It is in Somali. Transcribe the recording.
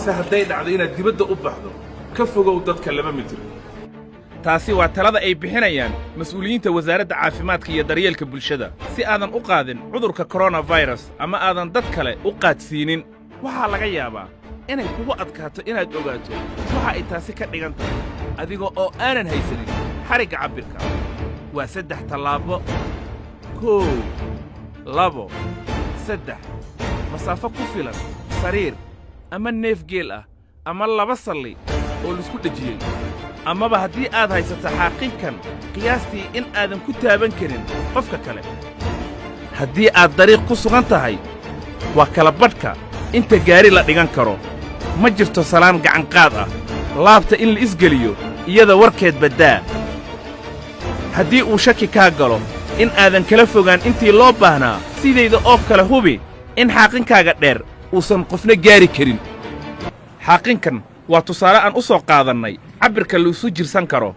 balse hadday dhacdo inaad dibadda u baxdo ka fogow dadka 2 mitir taasi waa talada ay bixinayaan mas'uuliyiinta wasaaradda caafimaadka iyo daryeelka bulshada si aadan u qaadin cudurka coronavirus ama aadan dad kale u qaadsiinin waxaa laga yaabaa inay kugu adkaato inaad ogaato waxa ay taasi ka dhigan tahay adiga oo aanan haysanin xarigga cabbirka waa 3 tallaabo 1 2 3 masaafo ku filan sariir ama neef geel ah ama 2 salli oo laisku dhejiyey amaba haddii aad haysato xaaqinkan qiyaastii in aadan ku taaban karin qofka kale haddii aad dariiq ku sugan tahay waa kala badhka inta gaari la dhigan karo ma jirto salaan gacanqaad ah laabta in la isgeliyo iyada warkeed baddaa haddii uu shaki kaa galo in aadan kala fogaan intii loo baahnaa sidayda oo kale hubi in xaaqinkaga dheer uusan qofna gaari karin xaaqinkan waa tusaale aan u soo qaadannay cabbirka la isu jirsan karo